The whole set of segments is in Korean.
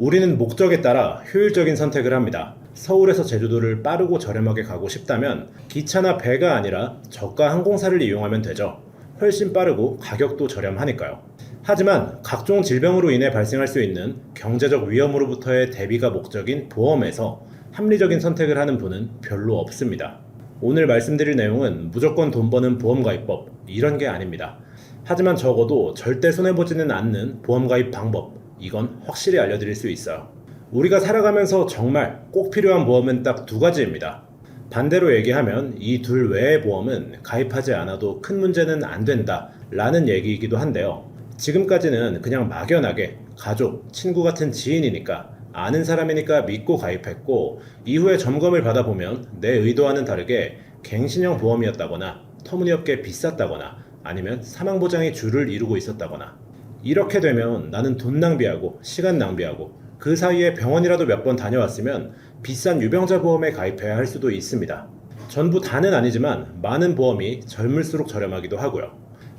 우리는 목적에 따라 효율적인 선택을 합니다. 서울에서 제주도를 빠르고 저렴하게 가고 싶다면 기차나 배가 아니라 저가 항공사를 이용하면 되죠. 훨씬 빠르고 가격도 저렴하니까요. 하지만 각종 질병으로 인해 발생할 수 있는 경제적 위험으로부터의 대비가 목적인 보험에서 합리적인 선택을 하는 분은 별로 없습니다. 오늘 말씀드릴 내용은 무조건 돈 버는 보험가입법 이런 게 아닙니다. 하지만 적어도 절대 손해보지는 않는 보험가입 방법, 이건 확실히 알려드릴 수 있어요. 우리가 살아가면서 정말 꼭 필요한 보험은 딱 두 가지입니다. 반대로 얘기하면 이 둘 외의 보험은 가입하지 않아도 큰 문제는 안 된다 라는 얘기이기도 한데요. 지금까지는 그냥 막연하게 가족, 친구 같은 지인이니까 아는 사람이니까 믿고 가입했고 이후에 점검을 받아보면 내 의도와는 다르게 갱신형 보험이었다거나 터무니없게 비쌌다거나 아니면 사망보장이 줄을 이루고 있었다거나 이렇게 되면 나는 돈 낭비하고 시간 낭비하고 그 사이에 병원이라도 몇 번 다녀왔으면 비싼 유병자 보험에 가입해야 할 수도 있습니다. 전부 다는 아니지만 많은 보험이 젊을수록 저렴하기도 하고요.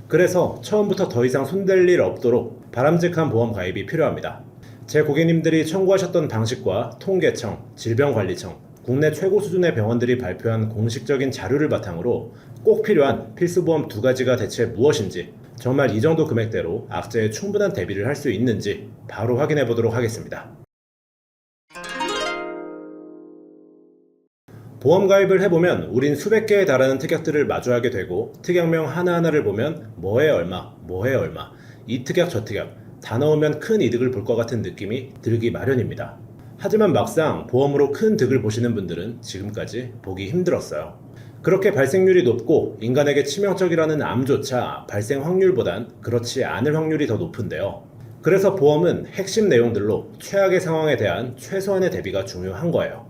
그래서 처음부터 더 이상 손댈 일 없도록 바람직한 보험 가입이 필요합니다. 제 고객님들이 청구하셨던 방식과 통계청, 질병관리청, 국내 최고 수준의 병원들이 발표한 공식적인 자료를 바탕으로 꼭 필요한 필수보험 두 가지가 대체 무엇인지, 정말 이 정도 금액대로 악재에 충분한 대비를 할 수 있는지 바로 확인해 보도록 하겠습니다. 보험 가입을 해보면 우린 수백 개에 달하는 특약들을 마주하게 되고 특약명 하나하나를 보면 뭐에 얼마, 뭐에 얼마, 이 특약 저 특약 다 넣으면 큰 이득을 볼 것 같은 느낌이 들기 마련입니다. 하지만 막상 보험으로 큰 득을 보시는 분들은 지금까지 보기 힘들었어요. 그렇게 발생률이 높고 인간에게 치명적이라는 암조차 발생 확률보단 그렇지 않을 확률이 더 높은데요. 그래서 보험은 핵심 내용들로 최악의 상황에 대한 최소한의 대비가 중요한 거예요.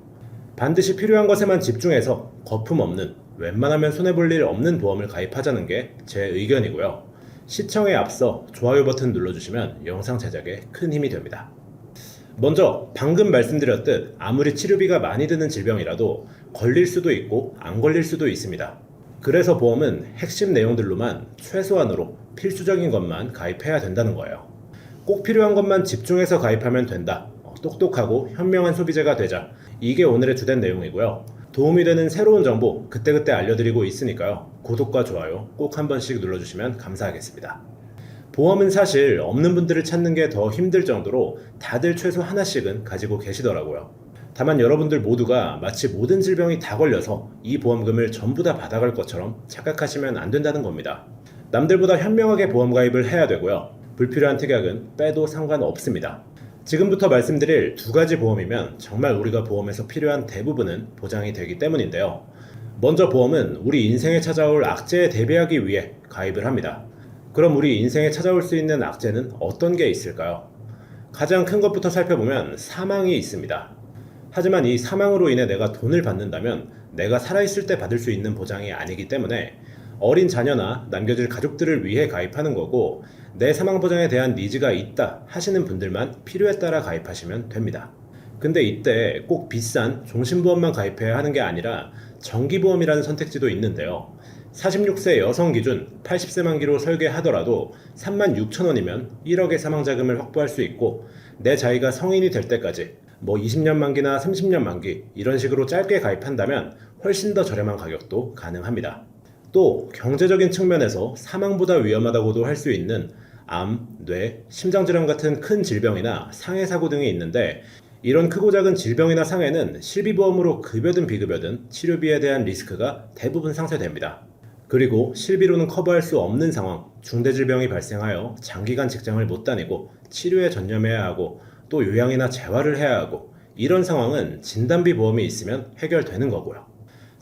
반드시 필요한 것에만 집중해서 거품 없는, 웬만하면 손해볼 일 없는 보험을 가입하자는 게 제 의견이고요. 시청에 앞서 좋아요 버튼 눌러주시면 영상 제작에 큰 힘이 됩니다. 먼저 방금 말씀드렸듯 아무리 치료비가 많이 드는 질병이라도 걸릴 수도 있고 안 걸릴 수도 있습니다. 그래서 보험은 핵심 내용들로만 최소한으로 필수적인 것만 가입해야 된다는 거예요. 꼭 필요한 것만 집중해서 가입하면 된다. 똑똑하고 현명한 소비자가 되자. 이게 오늘의 주된 내용이고요. 도움이 되는 새로운 정보 그때그때 알려드리고 있으니까요. 구독과 좋아요 꼭 한 번씩 눌러주시면 감사하겠습니다. 보험은 사실 없는 분들을 찾는 게 더 힘들 정도로 다들 최소 하나씩은 가지고 계시더라고요. 다만 여러분들 모두가 마치 모든 질병이 다 걸려서 이 보험금을 전부 다 받아갈 것처럼 착각하시면 안 된다는 겁니다. 남들보다 현명하게 보험 가입을 해야 되고요. 불필요한 특약은 빼도 상관없습니다. 지금부터 말씀드릴 두 가지 보험이면 정말 우리가 보험에서 필요한 대부분은 보장이 되기 때문인데요. 먼저 보험은 우리 인생에 찾아올 악재에 대비하기 위해 가입을 합니다. 그럼 우리 인생에 찾아올 수 있는 악재는 어떤 게 있을까요? 가장 큰 것부터 살펴보면 사망이 있습니다. 하지만 이 사망으로 인해 내가 돈을 받는다면 내가 살아있을 때 받을 수 있는 보장이 아니기 때문에 어린 자녀나 남겨질 가족들을 위해 가입하는 거고 내 사망 보장에 대한 니즈가 있다 하시는 분들만 필요에 따라 가입하시면 됩니다. 근데 이때 꼭 비싼 종신보험만 가입해야 하는 게 아니라 정기보험이라는 선택지도 있는데요. 46세 여성 기준 80세 만기로 설계하더라도 36,000원이면 1억의 사망자금을 확보할 수 있고 내 자기가 성인이 될 때까지 20년 만기나 30년 만기 이런 식으로 짧게 가입한다면 훨씬 더 저렴한 가격도 가능합니다. 또 경제적인 측면에서 사망보다 위험하다고도 할 수 있는 암, 뇌, 심장질환 같은 큰 질병이나 상해 사고 등이 있는데 이런 크고 작은 질병이나 상해는 실비보험으로 급여든 비급여든 치료비에 대한 리스크가 대부분 상쇄됩니다. 그리고 실비로는 커버할 수 없는 상황, 중대질병이 발생하여 장기간 직장을 못 다니고 치료에 전념해야 하고 또 요양이나 재활을 해야 하고 이런 상황은 진단비 보험이 있으면 해결되는 거고요.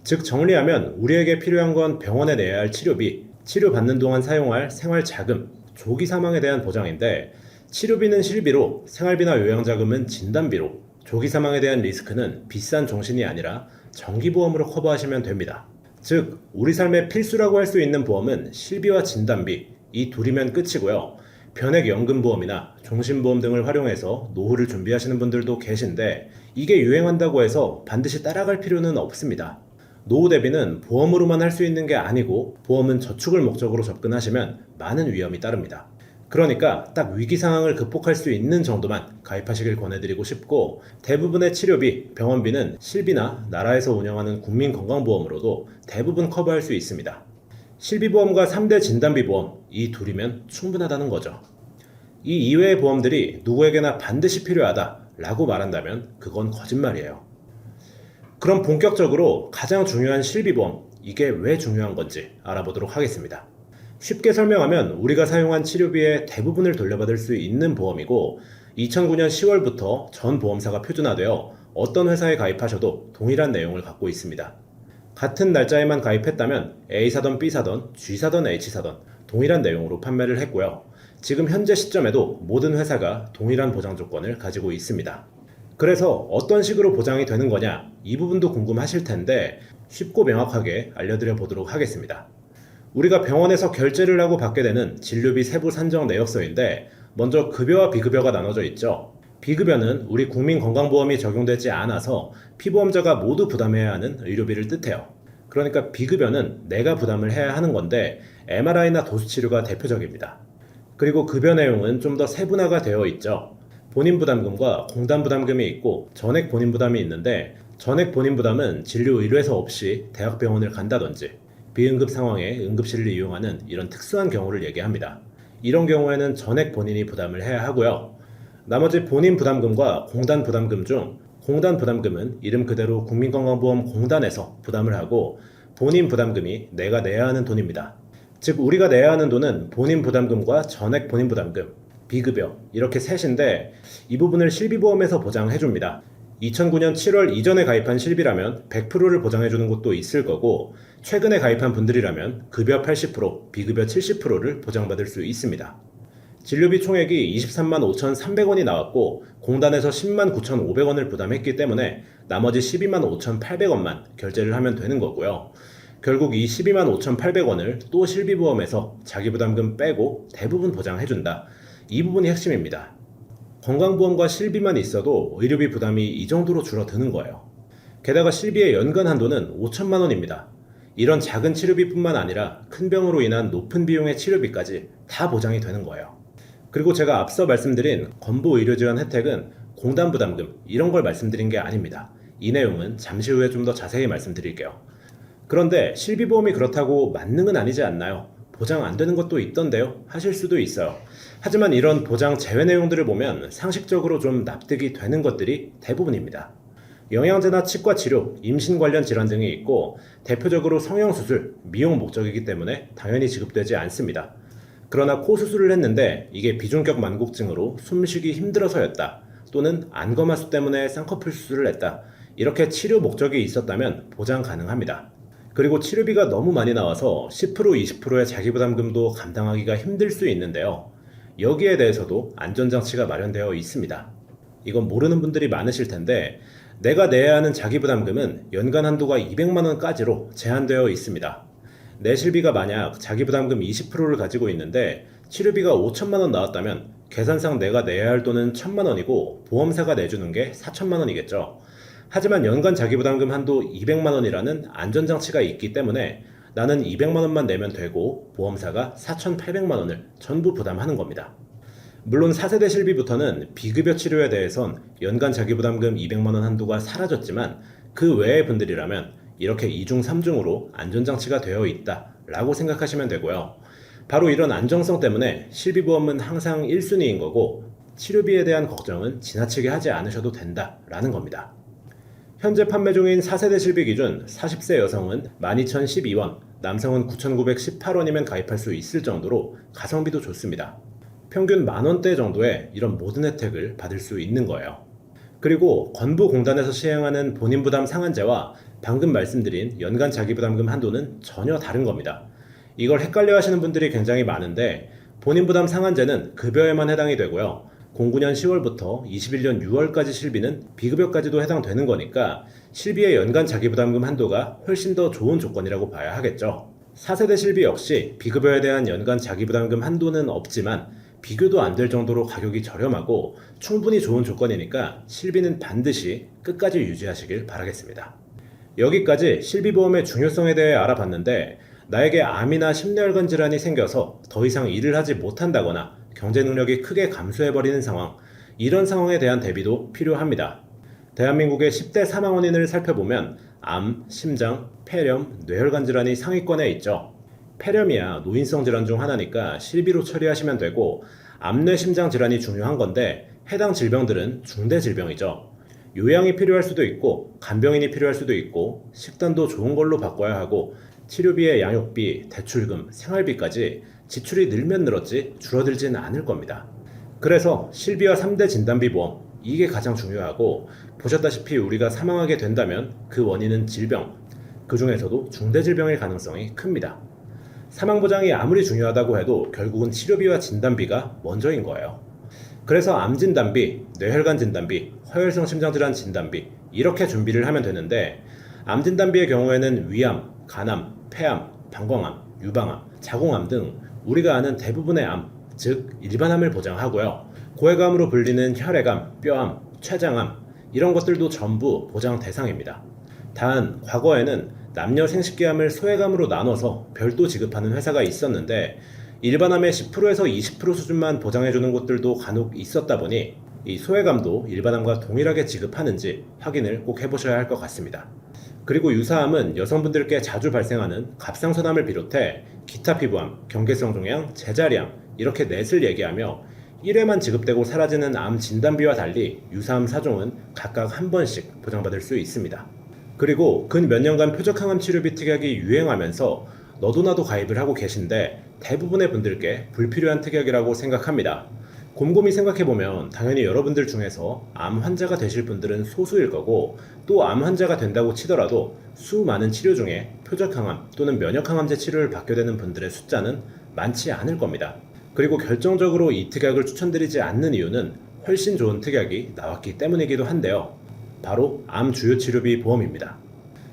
즉 정리하면 우리에게 필요한 건 병원에 내야 할 치료비, 치료받는 동안 사용할 생활자금, 조기 사망에 대한 보장인데 치료비는 실비로, 생활비나 요양자금은 진단비로, 조기 사망에 대한 리스크는 비싼 종신이 아니라 정기보험으로 커버하시면 됩니다. 즉 우리 삶의 필수라고 할 수 있는 보험은 실비와 진단비 이 둘이면 끝이고요. 변액연금보험이나 종신보험 등을 활용해서 노후를 준비하시는 분들도 계신데 이게 유행한다고 해서 반드시 따라갈 필요는 없습니다. 노후 대비는 보험으로만 할 수 있는 게 아니고 보험은 저축을 목적으로 접근하시면 많은 위험이 따릅니다. 그러니까 딱 위기 상황을 극복할 수 있는 정도만 가입하시길 권해드리고 싶고, 대부분의 치료비, 병원비는 실비나 나라에서 운영하는 국민건강보험으로도 대부분 커버할 수 있습니다. 실비보험과 3대 진단비보험, 이 둘이면 충분하다는 거죠. 이 이외의 보험들이 누구에게나 반드시 필요하다라고 말한다면 그건 거짓말이에요. 그럼 본격적으로 가장 중요한 실비보험, 이게 왜 중요한 건지 알아보도록 하겠습니다. 쉽게 설명하면 우리가 사용한 치료비의 대부분을 돌려받을 수 있는 보험이고, 2009년 10월부터 전 보험사가 표준화되어 어떤 회사에 가입하셔도 동일한 내용을 갖고 있습니다. 같은 날짜에만 가입했다면 A 사던 B 사던 G 사던 H 사던 동일한 내용으로 판매를 했고요. 지금 현재 시점에도 모든 회사가 동일한 보장 조건을 가지고 있습니다. 그래서 어떤 식으로 보장이 되는 거냐, 이 부분도 궁금하실 텐데 쉽고 명확하게 알려드려 보도록 하겠습니다. 우리가 병원에서 결제를 하고 받게 되는 진료비 세부 산정 내역서인데, 먼저 급여와 비급여가 나눠져 있죠. 비급여는 우리 국민건강보험이 적용되지 않아서 피보험자가 모두 부담해야 하는 의료비를 뜻해요. 그러니까 비급여는 내가 부담을 해야 하는 건데 MRI나 도수치료가 대표적입니다. 그리고 급여 내용은 좀 더 세분화가 되어 있죠. 본인 부담금과 공단 부담금이 있고 전액 본인 부담이 있는데, 전액 본인 부담은 진료 의뢰서 없이 대학병원을 간다든지 비응급 상황에 응급실을 이용하는 이런 특수한 경우를 얘기합니다. 이런 경우에는 전액 본인이 부담을 해야 하고요. 나머지 본인 부담금과 공단 부담금 중 공단 부담금은 이름 그대로 국민건강보험 공단에서 부담을 하고, 본인 부담금이 내가 내야 하는 돈입니다. 즉 우리가 내야 하는 돈은 본인 부담금과 전액 본인 부담금, 비급여 이렇게 셋인데, 이 부분을 실비보험에서 보장해줍니다. 2009년 7월 이전에 가입한 실비라면 100%를 보장해주는 곳도 있을 거고, 최근에 가입한 분들이라면 급여 80%, 비급여 70%를 보장받을 수 있습니다. 진료비 총액이 23만 5,300원이 나왔고 공단에서 10만 9,500원을 부담했기 때문에 나머지 12만 5,800원만 결제를 하면 되는 거고요. 결국 이 12만 5,800원을 또 실비보험에서 자기부담금 빼고 대부분 보장해준다. 이 부분이 핵심입니다. 건강보험과 실비만 있어도 의료비 부담이 이 정도로 줄어드는 거예요. 게다가 실비의 연간 한도는 5천만 원입니다. 이런 작은 치료비뿐만 아니라 큰 병으로 인한 높은 비용의 치료비까지 다 보장이 되는 거예요. 그리고 제가 앞서 말씀드린 건보의료지원 혜택은 공단 부담금 이런 걸 말씀드린 게 아닙니다. 이 내용은 잠시 후에 좀 더 자세히 말씀드릴게요. 그런데 실비보험이 그렇다고 만능은 아니지 않나요? 보장 안 되는 것도 있던데요? 하실 수도 있어요. 하지만 이런 보장 제외 내용들을 보면 상식적으로 좀 납득이 되는 것들이 대부분입니다. 영양제나 치과치료, 임신 관련 질환 등이 있고 대표적으로 성형수술, 미용 목적이기 때문에 당연히 지급되지 않습니다. 그러나 코 수술을 했는데 이게 비중격 만곡증으로 숨쉬기 힘들어서였다, 또는 안검하수 때문에 쌍꺼풀 수술을 했다, 이렇게 치료 목적이 있었다면 보장 가능합니다. 그리고 치료비가 너무 많이 나와서 10%, 20%의 자기부담금도 감당하기가 힘들 수 있는데요. 여기에 대해서도 안전장치가 마련되어 있습니다. 이건 모르는 분들이 많으실 텐데, 내가 내야 하는 자기부담금은 연간 한도가 200만원까지로 제한되어 있습니다. 내 실비가 만약 자기부담금 20%를 가지고 있는데 치료비가 5천만원 나왔다면 계산상 내가 내야 할 돈은 1,000만원이고 보험사가 내주는 게 4천만원이겠죠. 하지만 연간 자기부담금 한도 200만원이라는 안전장치가 있기 때문에 나는 200만원만 내면 되고 보험사가 4,800만원을 전부 부담하는 겁니다. 물론 4세대 실비부터는 비급여 치료에 대해선 연간 자기부담금 200만원 한도가 사라졌지만, 그 외의 분들이라면 이렇게 2중 3중으로 안전장치가 되어 있다 라고 생각하시면 되고요. 바로 이런 안정성 때문에 실비보험은 항상 1순위인 거고, 치료비에 대한 걱정은 지나치게 하지 않으셔도 된다 라는 겁니다. 현재 판매 중인 4세대 실비 기준 40세 여성은 12,012원, 남성은 9,918원이면 가입할 수 있을 정도로 가성비도 좋습니다. 평균 만원대 정도의 이런 모든 혜택을 받을 수 있는 거예요. 그리고 건보공단에서 시행하는 본인부담 상한제와 방금 말씀드린 연간 자기부담금 한도는 전혀 다른 겁니다. 이걸 헷갈려 하시는 분들이 굉장히 많은데, 본인부담 상한제는 급여에만 해당이 되고요. 09년 10월부터 21년 6월까지 실비는 비급여까지도 해당되는 거니까 실비의 연간 자기부담금 한도가 훨씬 더 좋은 조건이라고 봐야 하겠죠. 4세대 실비 역시 비급여에 대한 연간 자기부담금 한도는 없지만 비교도 안 될 정도로 가격이 저렴하고 충분히 좋은 조건이니까 실비는 반드시 끝까지 유지하시길 바라겠습니다. 여기까지 실비보험의 중요성에 대해 알아봤는데, 나에게 암이나 심뇌혈관 질환이 생겨서 더 이상 일을 하지 못한다거나 경제 능력이 크게 감소해버리는 상황, 이런 상황에 대한 대비도 필요합니다. 대한민국의 10대 사망 원인을 살펴보면 암, 심장, 폐렴, 뇌혈관 질환이 상위권에 있죠. 폐렴이야 노인성 질환 중 하나니까 실비로 처리하시면 되고, 암, 뇌, 심장 질환이 중요한 건데 해당 질병들은 중대 질병이죠. 요양이 필요할 수도 있고 간병인이 필요할 수도 있고 식단도 좋은 걸로 바꿔야 하고 치료비에 양육비, 대출금, 생활비까지 지출이 늘면 늘었지 줄어들지는 않을 겁니다. 그래서 실비와 3대 진단비 보험, 이게 가장 중요하고, 보셨다시피 우리가 사망하게 된다면 그 원인은 질병, 그 중에서도 중대질병일 가능성이 큽니다. 사망보장이 아무리 중요하다고 해도 결국은 치료비와 진단비가 먼저인 거예요. 그래서 암 진단비, 뇌혈관 진단비, 허혈성 심장질환 진단비, 이렇게 준비를 하면 되는데, 암 진단비의 경우에는 위암, 간암, 폐암, 방광암, 유방암, 자궁암 등 우리가 아는 대부분의 암, 즉 일반암을 보장하고요. 고해감으로 불리는 혈액암, 뼈암, 췌장암, 이런 것들도 전부 보장 대상입니다. 단 과거에는 남녀 생식기암을 소외감으로 나눠서 별도 지급하는 회사가 있었는데, 일반암의 10%에서 20% 수준만 보장해주는 곳들도 간혹 있었다 보니 이 소외감도 일반암과 동일하게 지급하는지 확인을 꼭 해보셔야 할 것 같습니다. 그리고 유사암은 여성분들께 자주 발생하는 갑상선암을 비롯해 기타 피부암, 경계성 종양, 제자리암, 이렇게 넷을 얘기하며 1회만 지급되고 사라지는 암 진단비와 달리 유사암 4종은 각각 한 번씩 보장받을 수 있습니다. 그리고 근 몇 년간 표적항암 치료비 특약이 유행하면서 너도나도 가입을 하고 계신데 대부분의 분들께 불필요한 특약이라고 생각합니다. 곰곰이 생각해보면 당연히 여러분들 중에서 암 환자가 되실 분들은 소수일 거고, 또 암 환자가 된다고 치더라도 수많은 치료 중에 표적항암 또는 면역항암제 치료를 받게 되는 분들의 숫자는 많지 않을 겁니다. 그리고 결정적으로 이 특약을 추천드리지 않는 이유는 훨씬 좋은 특약이 나왔기 때문이기도 한데요. 바로 암 주요치료비 보험입니다.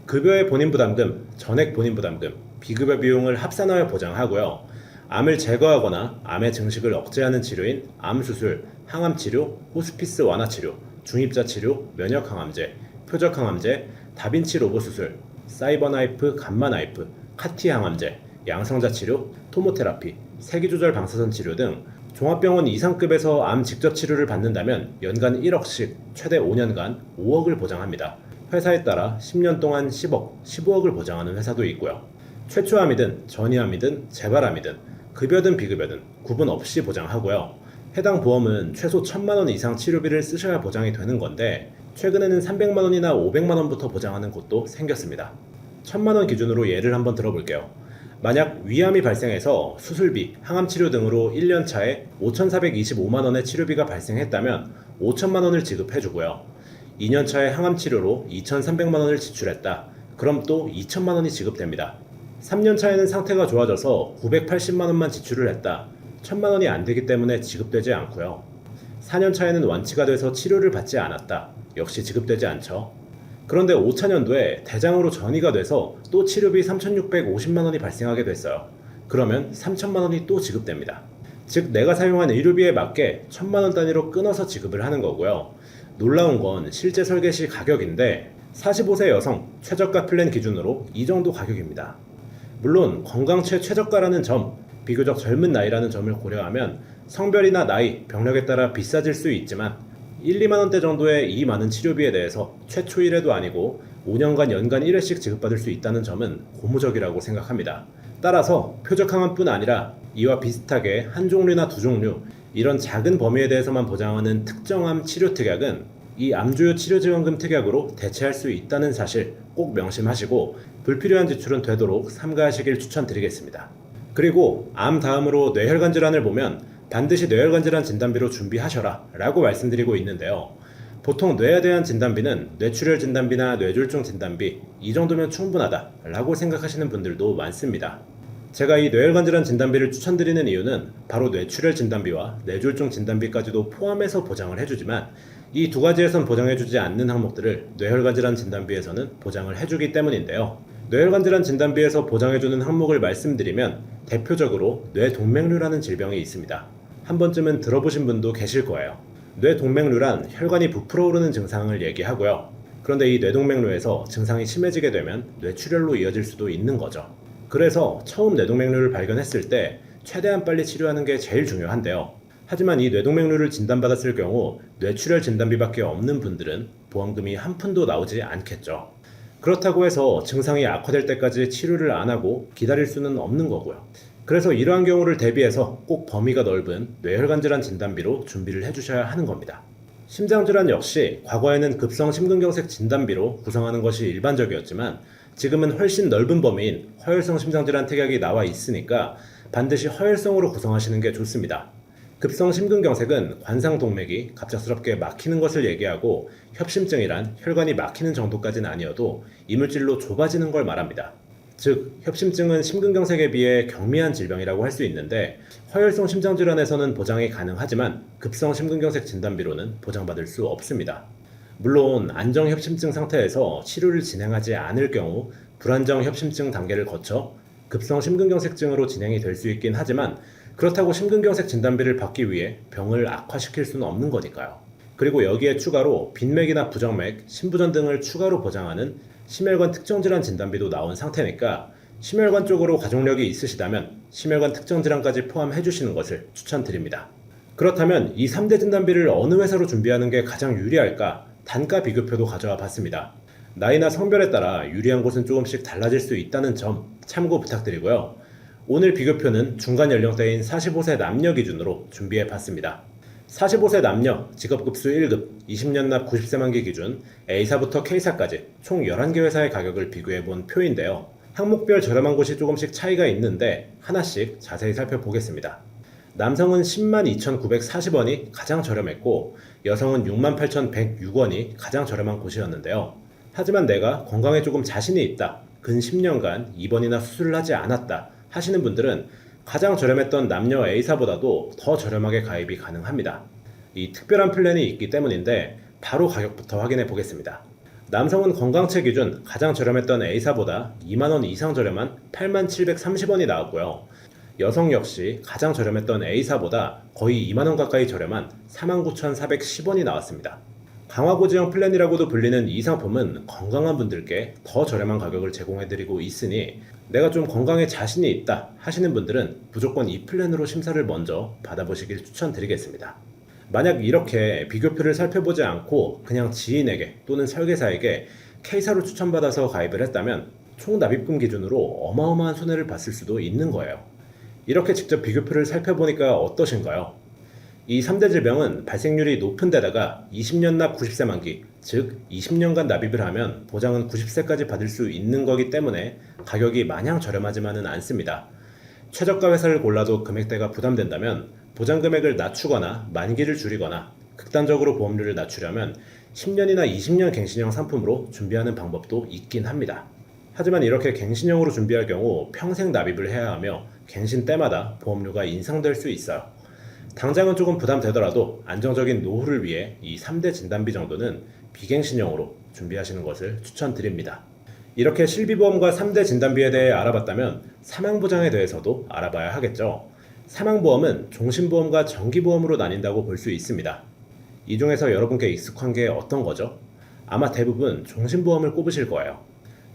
급여의 본인부담금, 전액 본인부담금, 비급여 비용을 합산하여 보장하고요. 암을 제거하거나 암의 증식을 억제하는 치료인 암수술, 항암치료, 호스피스 완화치료, 중입자치료, 면역항암제, 표적항암제, 다빈치 로봇수술, 사이버나이프, 감마나이프, 카티항암제, 양성자치료, 토모테라피, 세기조절 방사선 치료 등 종합병원 이상급에서 암 직접 치료를 받는다면 연간 1억씩 최대 5년간 5억을 보장합니다. 회사에 따라 10년 동안 10억, 15억을 보장하는 회사도 있고요. 최초암이든 전이암이든 재발암이든 급여든 비급여든 구분 없이 보장하고요. 해당 보험은 최소 1,000만원 이상 치료비를 쓰셔야 보장이 되는 건데, 최근에는 300만원이나 500만원부터 보장하는 곳도 생겼습니다. 1,000만원 기준으로 예를 한번 들어볼게요. 만약 위암이 발생해서 수술비, 항암치료 등으로 1년 차에 5,425만원의 치료비가 발생했다면 5천만원을 지급해주고요. 2년 차에 항암치료로 2,300만원을 지출했다. 그럼 또 2천만원이 지급됩니다. 3년 차에는 상태가 좋아져서 980만원만 지출을 했다. 1,000만원이 안 되기 때문에 지급되지 않고요. 4년 차에는 완치가 돼서 치료를 받지 않았다. 역시 지급되지 않죠. 그런데 5차년도에 대장으로 전이가 돼서 또 치료비 3,650만원이 발생하게 됐어요. 그러면 3천만원이 또 지급됩니다. 즉 내가 사용한 의료비에 맞게 1,000만원 단위로 끊어서 지급을 하는 거고요. 놀라운 건 실제 설계 시 가격인데 45세 여성 최저가 플랜 기준으로 이 정도 가격입니다. 물론 건강체 최저가라는 점, 비교적 젊은 나이라는 점을 고려하면 성별이나 나이, 병력에 따라 비싸질 수 있지만 1, 2만원대 정도의 이 많은 치료비에 대해서 최초 1회도 아니고 5년간 연간 1회씩 지급받을 수 있다는 점은 고무적이라고 생각합니다. 따라서 표적항암뿐 아니라 이와 비슷하게 한 종류나 두 종류, 이런 작은 범위에 대해서만 보장하는 특정암 치료 특약은 이 암주요 치료지원금 특약으로 대체할 수 있다는 사실 꼭 명심하시고 불필요한 지출은 되도록 삼가하시길 추천드리겠습니다. 그리고 암 다음으로 뇌혈관 질환을 보면 반드시 뇌혈관 질환 진단비로 준비하셔라 라고 말씀드리고 있는데요. 보통 뇌에 대한 진단비는 뇌출혈 진단비나 뇌졸중 진단비 이 정도면 충분하다 라고 생각하시는 분들도 많습니다. 제가 이 뇌혈관 질환 진단비를 추천드리는 이유는 바로 뇌출혈 진단비와 뇌졸중 진단비까지도 포함해서 보장을 해주지만 이 두 가지에선 보장해주지 않는 항목들을 뇌혈관 질환 진단비에서는 보장을 해주기 때문인데요. 뇌혈관 질환 진단비에서 보장해주는 항목을 말씀드리면 대표적으로 뇌동맥류라는 질병이 있습니다. 한 번쯤은 들어보신 분도 계실 거예요. 뇌동맥류란 혈관이 부풀어 오르는 증상을 얘기하고요. 그런데 이 뇌동맥류에서 증상이 심해지게 되면 뇌출혈로 이어질 수도 있는 거죠. 그래서 처음 뇌동맥류를 발견했을 때 최대한 빨리 치료하는 게 제일 중요한데요. 하지만 이 뇌동맥류를 진단받았을 경우 뇌출혈 진단비밖에 없는 분들은 보험금이 한 푼도 나오지 않겠죠. 그렇다고 해서 증상이 악화될 때까지 치료를 안 하고 기다릴 수는 없는 거고요. 그래서 이러한 경우를 대비해서 꼭 범위가 넓은 뇌혈관 질환 진단비로 준비를 해주셔야 하는 겁니다. 심장질환 역시 과거에는 급성 심근경색 진단비로 구성하는 것이 일반적이었지만 지금은 훨씬 넓은 범위인 허혈성 심장질환 특약이 나와 있으니까 반드시 허혈성으로 구성하시는 게 좋습니다. 급성 심근경색은 관상동맥이 갑작스럽게 막히는 것을 얘기하고 협심증이란 혈관이 막히는 정도까지는 아니어도 이물질로 좁아지는 걸 말합니다. 즉, 협심증은 심근경색에 비해 경미한 질병이라고 할 수 있는데 허혈성 심장질환에서는 보장이 가능하지만 급성 심근경색 진단비로는 보장받을 수 없습니다. 물론 안정협심증 상태에서 치료를 진행하지 않을 경우 불안정 협심증 단계를 거쳐 급성 심근경색증으로 진행이 될 수 있긴 하지만 그렇다고 심근경색 진단비를 받기 위해 병을 악화시킬 수는 없는 거니까요. 그리고 여기에 추가로 빈맥이나 부정맥, 심부전 등을 추가로 보장하는 심혈관 특정질환 진단비도 나온 상태니까 심혈관 쪽으로 가족력이 있으시다면 심혈관 특정질환까지 포함해 주시는 것을 추천드립니다. 그렇다면 이 3대 진단비를 어느 회사로 준비하는 게 가장 유리할까? 단가 비교표도 가져와 봤습니다. 나이나 성별에 따라 유리한 곳은 조금씩 달라질 수 있다는 점 참고 부탁드리고요. 오늘 비교표는 중간 연령대인 45세 남녀 기준으로 준비해 봤습니다. 45세 남녀, 직업급수 1급, 20년 납 90세 만기 기준, A사부터 K사까지 총 11개 회사의 가격을 비교해 본 표인데요. 항목별 저렴한 곳이 조금씩 차이가 있는데 하나씩 자세히 살펴보겠습니다. 남성은 102,940원이 가장 저렴했고 여성은 68,106원이 가장 저렴한 곳이었는데요. 하지만 내가 건강에 조금 자신이 있다, 근 10년간 입원이나 수술을 하지 않았다 하시는 분들은 가장 저렴했던 남녀 A사보다도 더 저렴하게 가입이 가능합니다. 이 특별한 플랜이 있기 때문인데 바로 가격부터 확인해 보겠습니다. 남성은 건강체 기준 가장 저렴했던 A사보다 2만원 이상 저렴한 8730원이 나왔고요. 여성 역시 가장 저렴했던 A사보다 거의 2만원 가까이 저렴한 49,410원이 나왔습니다. 강화고지형 플랜이라고도 불리는 이 상품은 건강한 분들께 더 저렴한 가격을 제공해드리고 있으니 내가 좀 건강에 자신이 있다 하시는 분들은 무조건 이 플랜으로 심사를 먼저 받아보시길 추천드리겠습니다. 만약 이렇게 비교표를 살펴보지 않고 그냥 지인에게 또는 설계사에게 K사로 추천받아서 가입을 했다면 총 납입금 기준으로 어마어마한 손해를 봤을 수도 있는 거예요. 이렇게 직접 비교표를 살펴보니까 어떠신가요? 이 3대 질병은 발생률이 높은 데다가 20년 납 90세 만기, 즉 20년간 납입을 하면 보장은 90세까지 받을 수 있는 거기 때문에 가격이 마냥 저렴하지만은 않습니다. 최저가 회사를 골라도 금액대가 부담된다면 보장 금액을 낮추거나 만기를 줄이거나 극단적으로 보험료를 낮추려면 10년이나 20년 갱신형 상품으로 준비하는 방법도 있긴 합니다. 하지만 이렇게 갱신형으로 준비할 경우 평생 납입을 해야 하며 갱신 때마다 보험료가 인상될 수 있어요. 당장은 조금 부담되더라도 안정적인 노후를 위해 이 3대 진단비 정도는 비갱신형으로 준비하시는 것을 추천드립니다. 이렇게 실비보험과 3대 진단비에 대해 알아봤다면 사망보장에 대해서도 알아봐야 하겠죠. 사망보험은 종신보험과 정기보험으로 나뉜다고 볼 수 있습니다. 이 중에서 여러분께 익숙한 게 어떤 거죠? 아마 대부분 종신보험을 꼽으실 거예요.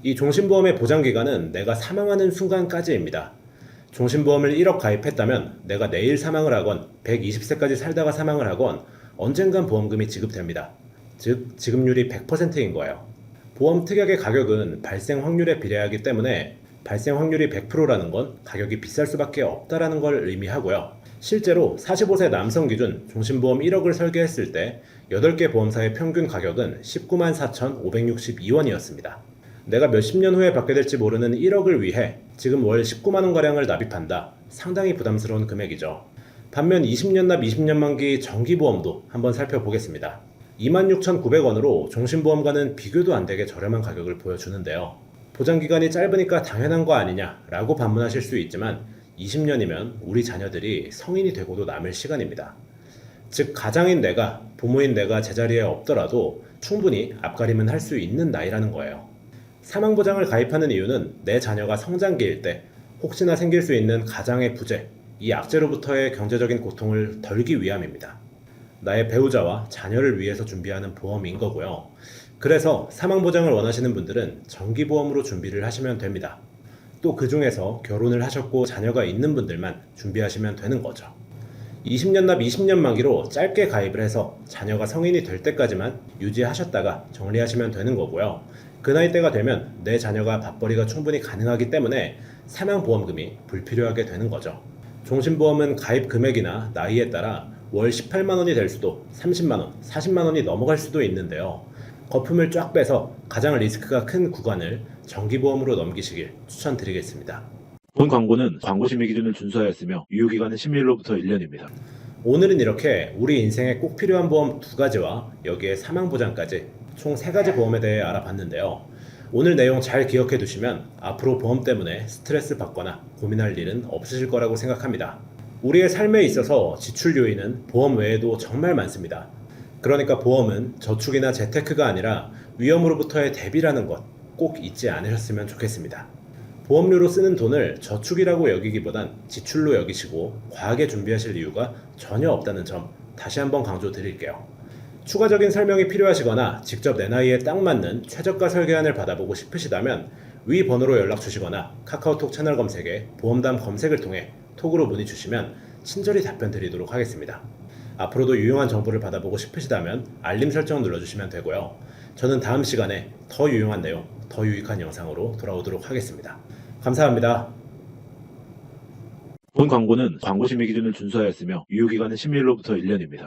이 종신보험의 보장기간은 내가 사망하는 순간까지입니다. 종신보험을 1억 가입했다면 내가 내일 사망을 하건 120세까지 살다가 사망을 하건 언젠간 보험금이 지급됩니다. 즉 지급률이 100%인 거예요. 보험 특약의 가격은 발생 확률에 비례하기 때문에 발생 확률이 100%라는 건 가격이 비쌀 수밖에 없다라는 걸 의미하고요. 실제로 45세 남성 기준 종신보험 1억을 설계했을 때 8개 보험사의 평균 가격은 19만 4,562원이었습니다. 내가 몇십 년 후에 받게 될지 모르는 1억을 위해 지금 월 19만원가량을 납입한다. 상당히 부담스러운 금액이죠. 반면 20년 납 20년 만기 정기보험도 한번 살펴보겠습니다. 26,900원으로 종신보험과는 비교도 안 되게 저렴한 가격을 보여주는데요. 보장기간이 짧으니까 당연한 거 아니냐 라고 반문하실 수 있지만 20년이면 우리 자녀들이 성인이 되고도 남을 시간입니다. 즉 가장인 내가, 부모인 내가 제자리에 없더라도 충분히 앞가림은 할 수 있는 나이라는 거예요. 사망보장을 가입하는 이유는 내 자녀가 성장기일 때 혹시나 생길 수 있는 가장의 부재, 이 악재로부터의 경제적인 고통을 덜기 위함입니다. 나의 배우자와 자녀를 위해서 준비하는 보험인 거고요. 그래서 사망보장을 원하시는 분들은 정기보험으로 준비를 하시면 됩니다. 또 그 중에서 결혼을 하셨고 자녀가 있는 분들만 준비하시면 되는 거죠. 20년 납 20년 만기로 짧게 가입을 해서 자녀가 성인이 될 때까지만 유지하셨다가 정리하시면 되는 거고요. 그 나이대가 되면 내 자녀가 밥벌이가 충분히 가능하기 때문에 사망보험금이 불필요하게 되는 거죠. 종신보험은 가입 금액이나 나이에 따라 월 18만 원이 될 수도 30만 원, 40만 원이 넘어갈 수도 있는데요. 거품을 쫙 빼서 가장 리스크가 큰 구간을 정기보험으로 넘기시길 추천드리겠습니다. 본 광고는 광고심의 기준을 준수하였으며 유효기간은 10일로부터 1년입니다. 오늘은 이렇게 우리 인생에 꼭 필요한 보험 2가지와 여기에 사망보장까지 총 3가지 보험에 대해 알아봤는데요. 오늘 내용 잘 기억해 두시면 앞으로 보험 때문에 스트레스 받거나 고민할 일은 없으실 거라고 생각합니다. 우리의 삶에 있어서 지출 요인은 보험 외에도 정말 많습니다. 그러니까 보험은 저축이나 재테크가 아니라 위험으로부터의 대비라는 것 꼭 잊지 않으셨으면 좋겠습니다. 보험료로 쓰는 돈을 저축이라고 여기기보단 지출로 여기시고 과하게 준비하실 이유가 전혀 없다는 점 다시 한번 강조드릴게요. 추가적인 설명이 필요하시거나 직접 내 나이에 딱 맞는 최저가 설계안을 받아보고 싶으시다면 위 번호로 연락 주시거나 카카오톡 채널 검색에 보험담 검색을 통해 톡으로 문의 주시면 친절히 답변 드리도록 하겠습니다. 앞으로도 유용한 정보를 받아보고 싶으시다면 알림 설정 눌러주시면 되고요. 저는 다음 시간에 더 유용한 내용, 더 유익한 영상으로 돌아오도록 하겠습니다. 감사합니다. 본 광고는 광고심의 기준을 준수하였으며 유효기간은 10일로부터 1년입니다.